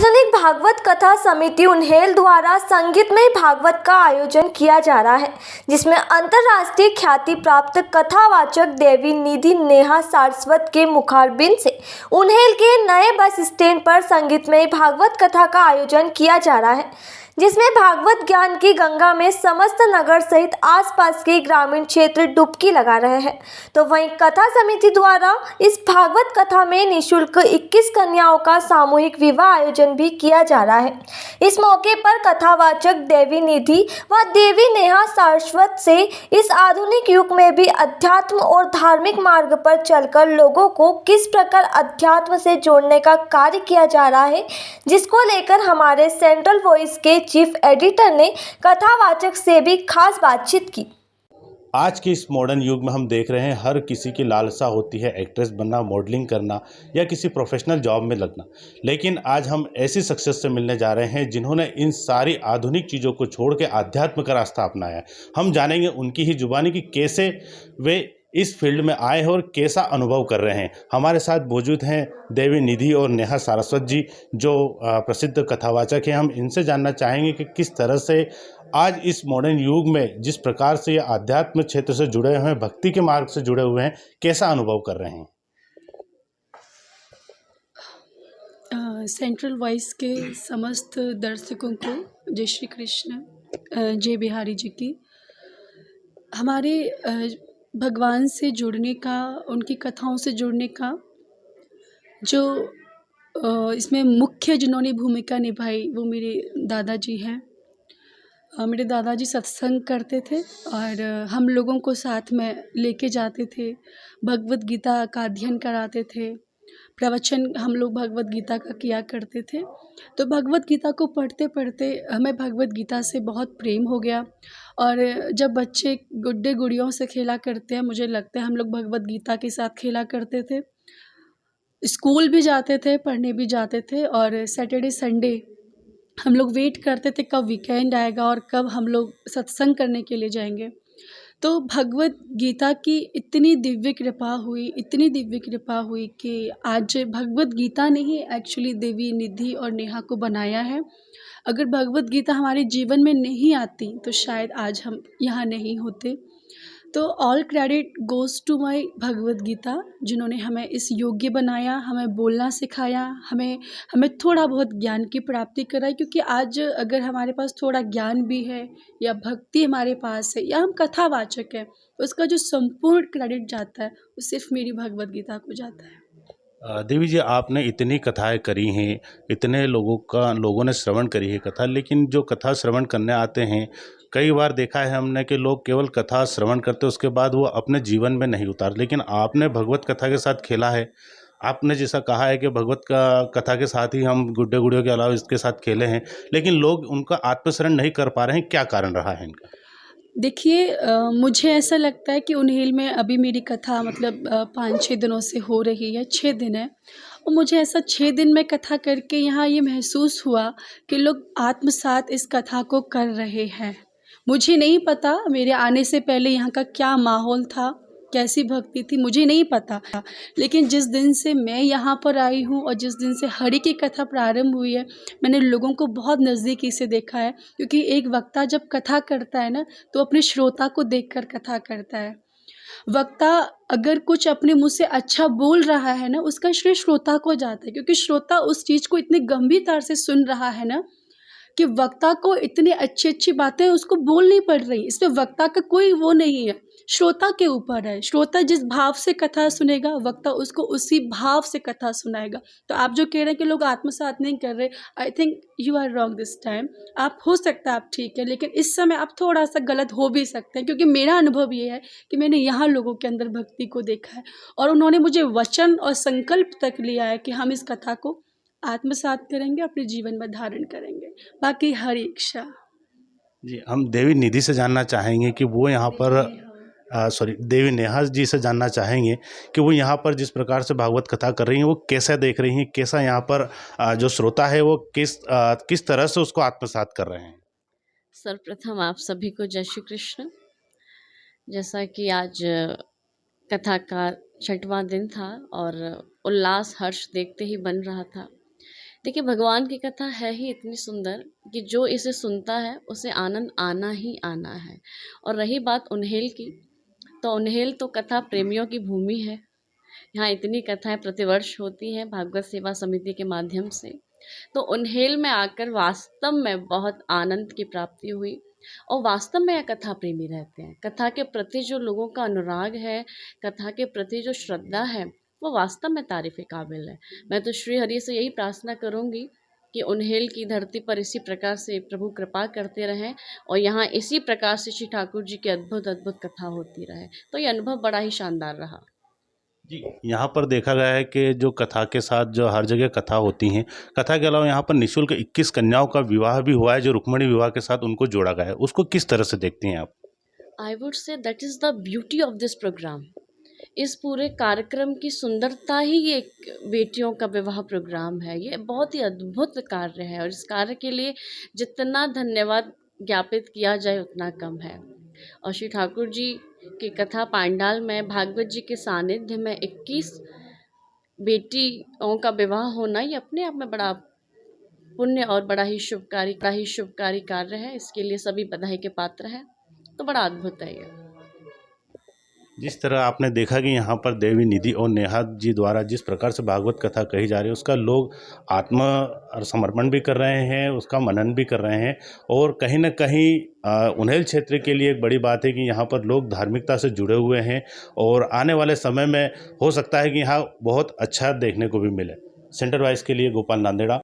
सार्वजनिक भागवत कथा समिति उन्हेल द्वारा संगीतमय भागवत का आयोजन किया जा रहा है, जिसमें अंतर्राष्ट्रीय ख्याति प्राप्त कथावाचक देवी निधि नेहा सारस्वत के मुखारबिंद से उन्हेल के नए बस स्टैंड पर संगीतमय भागवत कथा का आयोजन किया जा रहा है, जिसमें भागवत ज्ञान की गंगा में समस्त नगर सहित आसपास के ग्रामीण क्षेत्र डुबकी लगा रहे हैं। तो वहीं कथा समिति द्वारा इस भागवत कथा में निःशुल्क 21 कन्याओं का सामूहिक विवाह आयोजन भी किया जा रहा है। इस मौके पर कथावाचक देवी निधि व देवी नेहा सारस्वत से इस आधुनिक युग में भी अध्यात्म और धार्मिक मार्ग पर चलकर लोगों को किस प्रकार अध्यात्म से जोड़ने का कार्य किया जा रहा है, जिसको लेकर हमारे सेंट्रल वॉइस के चीफ एडिटर ने कथावाचक से भी खास बातचीत की। आज के इस मॉडर्न युग में हम देख रहे हैं हर किसी की लालसा होती है एक्ट्रेस बनना, मॉडलिंग करना या किसी प्रोफेशनल जॉब में लगना। लेकिन आज हम ऐसी सक्सेस से मिलने जा रहे हैं जिन्होंने इन सारी आधुनिक चीज़ों को छोड़ के आध्यात्म का रास्ता अपनाया है। हम जानेंगे उनकी ही जुबानी कि कैसे वे इस फील्ड में आए हैं और कैसा अनुभव कर रहे हैं। हमारे साथ मौजूद हैं देवी निधि और नेहा सारस्वत जी, जो प्रसिद्ध कथावाचक हैं। हम इनसे जानना चाहेंगे कि किस तरह से आज इस मॉडर्न युग में जिस प्रकार से ये आध्यात्म क्षेत्र से जुड़े हुए हैं, भक्ति के मार्ग से जुड़े हुए हैं, कैसा अनुभव कर रहे हैं। सेंट्रल वॉइस के समस्त दर्शकों को जय श्री कृष्ण, जय बिहारी जी की। हमारे भगवान से जुड़ने का, उनकी कथाओं से जुड़ने का जो इसमें मुख्य जिन्होंने भूमिका निभाई वो मेरे दादाजी हैं। मेरे दादाजी सत्संग करते थे और हम लोगों को साथ में लेके जाते थे, भगवत गीता का अध्ययन कराते थे, प्रवचन हम लोग भगवत गीता का किया करते थे। तो भगवत गीता को पढ़ते पढ़ते हमें भगवत गीता से बहुत प्रेम हो गया। और जब बच्चे गुड्डे गुड़ियों से खेला करते हैं, मुझे लगता है हम लोग भगवत गीता के साथ खेला करते थे। स्कूल भी जाते थे, पढ़ने भी जाते थे और सैटरडे संडे हम लोग वेट करते थे कब वीकेंड आएगा और कब हम लोग सत्संग करने के लिए जाएंगे। तो भगवत गीता की इतनी दिव्य कृपा हुई कि आज भगवत गीता ने ही एक्चुअली देवी निधि और नेहा को बनाया है। अगर भगवत गीता हमारे जीवन में नहीं आती तो शायद आज हम यहाँ नहीं होते। तो all credit goes to my Bhagavad Gita, जिन्होंने हमें इस योग्य बनाया, हमें बोलना सिखाया, हमें थोड़ा बहुत ज्ञान की प्राप्ति कराई। क्योंकि आज अगर हमारे पास थोड़ा ज्ञान भी है या भक्ति हमारे पास है या हम कथावाचक हैं, उसका जो संपूर्ण क्रेडिट जाता है वो सिर्फ मेरी भगवत गीता को जाता है। देवी जी, आपने इतनी कथाएं करी हैं, इतने लोगों ने श्रवण करी है कथा, लेकिन जो कथा श्रवण करने आते हैं, कई बार देखा है हमने कि लोग केवल कथा श्रवण करते, उसके बाद वो अपने जीवन में नहीं उतार। लेकिन आपने भगवत कथा के साथ खेला है। आपने जैसा कहा है कि भगवत का कथा के साथ ही हम गुड्डे गुड़ियों के अलावा इसके साथ खेले हैं, लेकिन लोग उनका आत्मशरण नहीं कर पा रहे हैं। क्या कारण रहा है इनका? देखिए, मुझे ऐसा लगता है कि उन्हेल में अभी मेरी कथा मतलब 5-6 दिनों से हो रही है, 6 दिन है। और मुझे ऐसा 6 दिन में कथा करके यहाँ ये महसूस हुआ कि लोग आत्मसात इस कथा को कर रहे हैं। मुझे नहीं पता मेरे आने से पहले यहाँ का क्या माहौल था, कैसी भक्ति थी, मुझे नहीं पता। लेकिन जिस दिन से मैं यहाँ पर आई हूँ और जिस दिन से हरि की कथा प्रारंभ हुई है, मैंने लोगों को बहुत नज़दीकी से देखा है। क्योंकि एक वक्ता जब कथा करता है ना, तो अपने श्रोता को देखकर कथा करता है। वक्ता अगर कुछ अपने मुँह से अच्छा बोल रहा है ना, उसका श्रेय श्रोता को जाता है। क्योंकि श्रोता उस चीज़ को इतनी गंभीरता से सुन रहा है ना कि वक्ता को इतनी अच्छी बातें उसको बोलनी पड़ रही। इसमें वक्ता का कोई वो नहीं है, श्रोता के ऊपर है। श्रोता जिस भाव से कथा सुनेगा, वक्ता उसको उसी भाव से कथा सुनाएगा। तो आप जो कह रहे हैं कि लोग आत्मसात नहीं कर रहे, I think you are wrong this time. आप हो सकता है आप ठीक है, लेकिन इस समय आप थोड़ा सा गलत हो भी सकते हैं। क्योंकि मेरा अनुभव ये है कि मैंने यहाँ लोगों के अंदर भक्ति को देखा है और उन्होंने मुझे वचन और संकल्प तक लिया है कि हम इस कथा को आत्मसात करेंगे, अपने जीवन में धारण करेंगे। बाकी हर इच्छा। जी, हम देवी निधि से जानना चाहेंगे कि वो यहाँ पर देवी नेहा जी से जानना चाहेंगे कि वो यहाँ पर जिस प्रकार से भागवत कथा कर रही हैं, वो कैसा देख रही हैं, कैसा यहाँ पर जो श्रोता है वो किस तरह से उसको आत्मसात कर रहे हैं। सर्वप्रथम आप सभी को जय श्री कृष्ण। जैसा कि आज कथा का 6वां दिन था और उल्लास हर्ष देखते ही बन रहा था। देखिए, भगवान की कथा है ही इतनी सुंदर कि जो इसे सुनता है उसे आनंद आना ही आना है। और रही बात उन्हेल की, तो उन्हेल तो कथा प्रेमियों की भूमि है। यहाँ इतनी कथाएं प्रतिवर्ष होती हैं भागवत सेवा समिति के माध्यम से। तो उन्हेल में आकर वास्तव में बहुत आनंद की प्राप्ति हुई और वास्तव में यह कथा प्रेमी रहते हैं। कथा के प्रति जो लोगों का अनुराग है, कथा के प्रति जो श्रद्धा है, वो वास्तव में तारीफ़ काबिल है। मैं तो श्री हरि से यही प्रार्थना करूँगी कि उन्हेल की धरती पर इसी प्रकार से प्रभु कृपा करते रहें और यहाँ इसी प्रकार से श्री ठाकुर जी की अद्भुत अद्भुत कथा होती रहे। तो ये अनुभव बड़ा ही शानदार रहा। जी, यहाँ पर देखा गया है कि जो कथा के साथ जो हर जगह कथा होती हैं, कथा के अलावा यहाँ पर निःशुल्क 21 कन्याओं का विवाह भी हुआ है, जो रुक्मिणी विवाह के साथ उनको जोड़ा गया है। उसको किस तरह से देखती हैं आप? I would say that is the beauty of this programme. इस पूरे कार्यक्रम की सुंदरता ही ये एक बेटियों का विवाह प्रोग्राम है। ये बहुत ही अद्भुत कार्य है और इस कार्य के लिए जितना धन्यवाद ज्ञापित किया जाए उतना कम है। और श्री ठाकुर जी की कथा पांडाल में भागवत जी के सानिध्य में 21 बेटियों का विवाह होना ये अपने आप में बड़ा पुण्य और बड़ा ही शुभकारी कार्य है। इसके लिए सभी बधाई के पात्र हैं। तो बड़ा अद्भुत है ये। जिस तरह आपने देखा कि यहाँ पर देवी निधि और नेहा जी द्वारा जिस प्रकार से भागवत कथा कही जा रही है, उसका लोग आत्म समर्पण भी कर रहे हैं, उसका मनन भी कर रहे हैं। और कहीं न कहीं उन्हेल क्षेत्र के लिए एक बड़ी बात है कि यहाँ पर लोग धार्मिकता से जुड़े हुए हैं और आने वाले समय में हो सकता है कि यहाँ बहुत अच्छा देखने को भी मिले। सेंटर वाइस के लिए गोपाल नांदेड़ा।